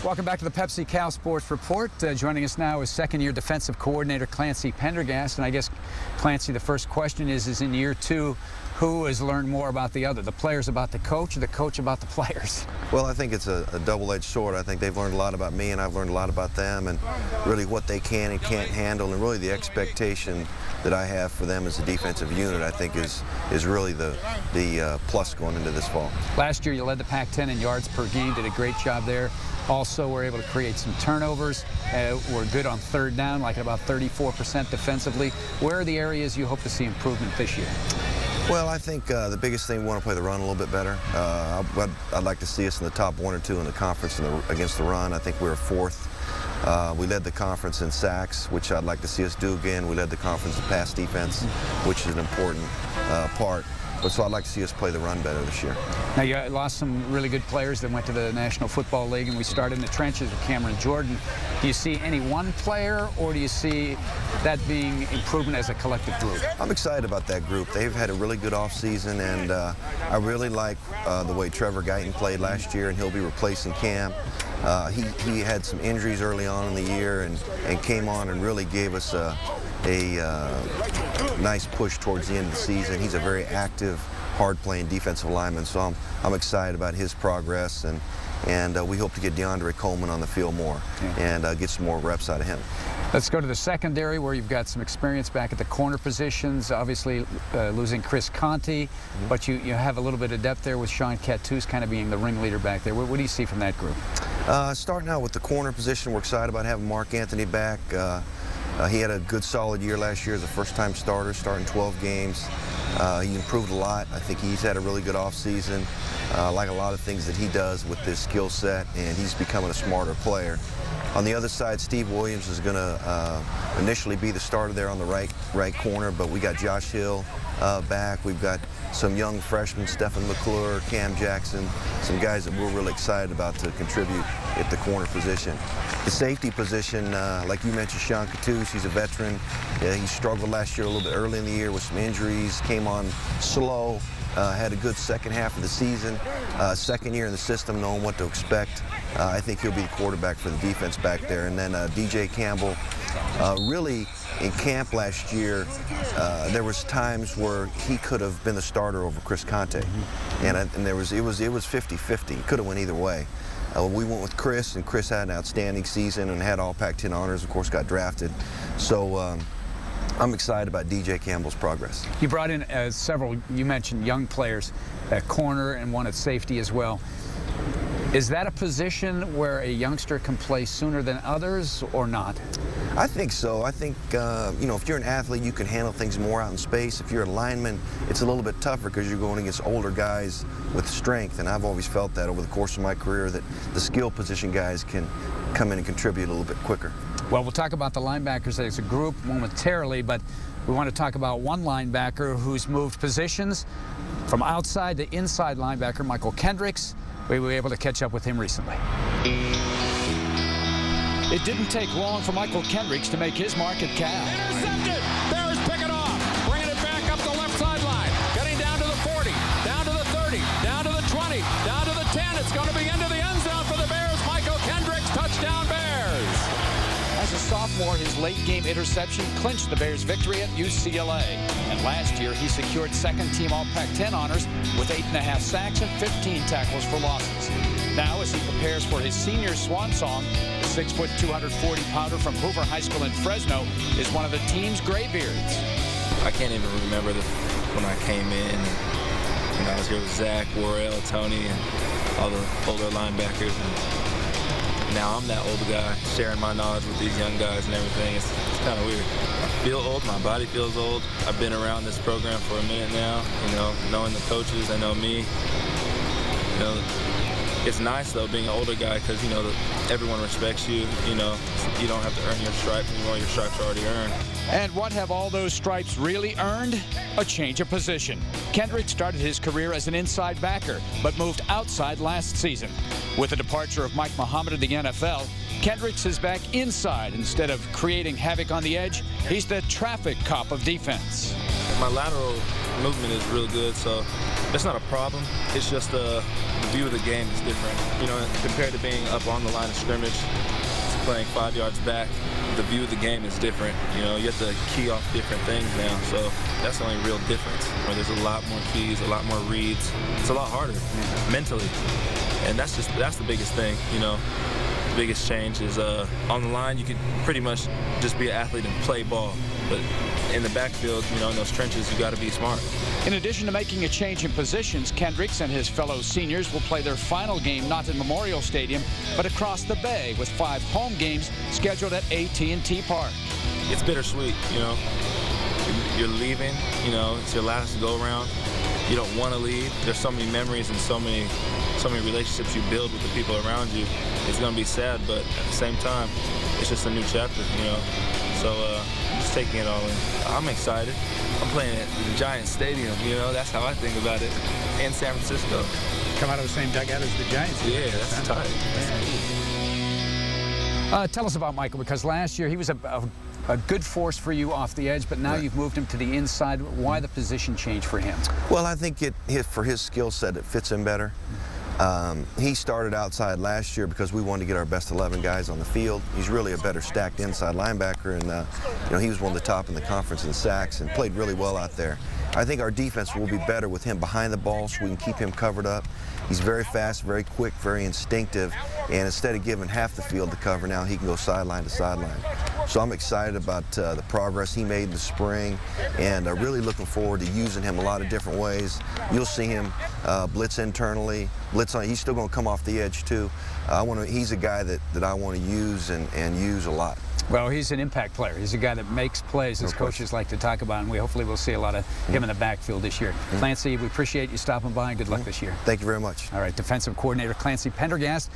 Welcome back to the Pepsi Cal Sports Report. Joining us now is second-year defensive coordinator Clancy Pendergast. And I guess, Clancy, the first question is in year two, who has learned more about the other? The players about the coach, or the coach about the players? Well, I think it's a double-edged sword. I think they've learned a lot about me, and I've learned a lot about them, and really what they can and can't handle, and really the expectation that I have for them as a defensive unit, I think is really the plus going into this fall. Last year, you led the Pac-10 in yards per game, did a great job there. Also, were able to create some turnovers. Were good on third down, like about 34% defensively. Where are the areas you hope to see improvement this year? Well, I think the biggest thing, we want to play the run a little bit better. I'd like to see us in the top 1 or 2 in the conference against the run. I think we were 4th. We led the conference in sacks, which I'd like to see us do again. We led the conference in pass defense, which is an important part. So I'd like to see us play the run better this year. Now, you lost some really good players that went to the National Football League, and we started in the trenches with Cameron Jordan. Do you see any one player, or do you see that being improvement as a collective group? I'm excited about that group. They've had a really good offseason, and I really like the way Trevor Guyton played last year, and he'll be replacing Cam. He had some injuries early on in the year and came on and really gave us a nice push towards the end of the season. He's a very active, hard-playing defensive lineman, so I'm excited about his progress, and we hope to get DeAndre Coleman on the field more and get some more reps out of him. Let's go to the secondary, where you've got some experience back at the corner positions. Obviously, losing Chris Conte, but you have a little bit of depth there with Sean Cattouse kind of being the ringleader back there. What do you see from that group? Starting out with the corner position, we're excited about having Mark Anthony back. He had a good, solid year last year as a first-time starter, starting 12 games. He improved a lot. I think he's had a really good offseason. Like a lot of things that he does with this skill set, and he's becoming a smarter player. On the other side, Steve Williams is going to initially be the starter there on the right corner, but we got Josh Hill back. We've got some young freshmen, Stephen McClure, Cam Jackson, some guys that we're really excited about to contribute at the corner position. The safety position, like you mentioned, Sean Cattouse, he's a veteran. He struggled last year a little bit early in the year with some injuries, came on slow, had a good second half of the season. Second year in the system, knowing what to expect. I think he'll be the quarterback for the defense back there. And then DJ Campbell, really in camp last year, there was times where he could have been the starter over Chris Conte, and it was 50-50. Could have went either way. We went with Chris, and Chris had an outstanding season and had all Pac-10 honors. Of course, got drafted. So I'm excited about DJ Campbell's progress. You brought in several, you mentioned young players at corner and one at safety as well. Is that a position where a youngster can play sooner than others, or not? I think so. I think, you know, if you're an athlete, you can handle things more out in space. If you're a lineman, it's a little bit tougher because you're going against older guys with strength, and I've always felt that over the course of my career, that the skill position guys can come in and contribute a little bit quicker. Well, we'll talk about the linebackers as a group momentarily, but we want to talk about one linebacker who's moved positions from outside to inside linebacker, Michael Kendricks. We were able to catch up with him recently. It didn't take long for Michael Kendricks to make his mark at Cal. Intercepted! Bears pick it off, bringing it back up the left sideline, getting down to the 40, down to the 30, down to the 20, down to the 10. It's going to be into the end zone for the Bears. Michael Kendricks, touchdown Bears! As a sophomore, his late-game interception clinched the Bears' victory at UCLA. And last year, he secured second-team All-Pac-10 honors with 8.5 sacks and 15 tackles for losses. Now, as he prepares for his senior swan song, the 6', 240-pounder from Hoover High School in Fresno is one of the team's graybeards. I can't even remember when I came in. You know, I was here with Zach, Worrell, Tony, and all the older linebackers. And now I'm that older guy sharing my knowledge with these young guys and everything. It's kind of weird. I feel old. My body feels old. I've been around this program for a minute now. You know, knowing the coaches, they know me. You know, it's nice, though, being an older guy because, you know, everyone respects you. You know, you don't have to earn your stripes anymore. Your stripes are already earned. And what have all those stripes really earned? A change of position. Kendrick started his career as an inside backer, but moved outside last season. With the departure of Mike Muhammad to the NFL, Kendricks is back inside. Instead of creating havoc on the edge, he's the traffic cop of defense. My lateral movement is real good, so that's not a problem. It's just the view of the game is different. You know, compared to being up on the line of scrimmage, to playing 5 yards back, the view of the game is different. You know, you have to key off different things now, so that's the only real difference. Where there's a lot more keys, a lot more reads. It's a lot harder mentally, and that's the biggest thing. You know, the biggest change is on the line you can pretty much just be an athlete and play ball, but in the backfield, you know, in those trenches, you got to be smart. In addition to making a change in positions, Kendricks and his fellow seniors will play their final game not in Memorial Stadium, but across the bay, with 5 home games scheduled at AT&T Park. It's bittersweet, you know. You're leaving, you know, it's your last go-around. You don't want to leave. There's so many memories and so many relationships you build with the people around you. It's going to be sad, but at the same time, it's just a new chapter, you know. So I'm just taking it all in. I'm excited. I'm playing at the Giants Stadium, you know. That's how I think about it. In San Francisco. Come out of the same dugout as the Giants. Yeah, that's tight. Tell us about Michael, because last year he was a good force for you off the edge, but now you've moved him to the inside. Why the position change for him? Well, I think for his skill set, it fits him better. He started outside last year because we wanted to get our best 11 guys on the field. He's really a better stacked inside linebacker, and you know, he was one of the top in the conference in sacks and played really well out there. I think our defense will be better with him behind the ball, so we can keep him covered up. He's very fast, very quick, very instinctive, and instead of giving half the field to cover, now he can go sideline to sideline. So I'm excited about the progress he made in the spring, and really looking forward to using him a lot of different ways. You'll see him blitz internally, blitz on. He's still going to come off the edge too. He's a guy that I want to use and use a lot. Well, he's an impact player. He's a guy that makes plays, as coaches like to talk about, and hopefully we'll see a lot of him in the backfield this year. Clancy, we appreciate you stopping by, and good luck this year. Thank you very much. All right, defensive coordinator Clancy Pendergast.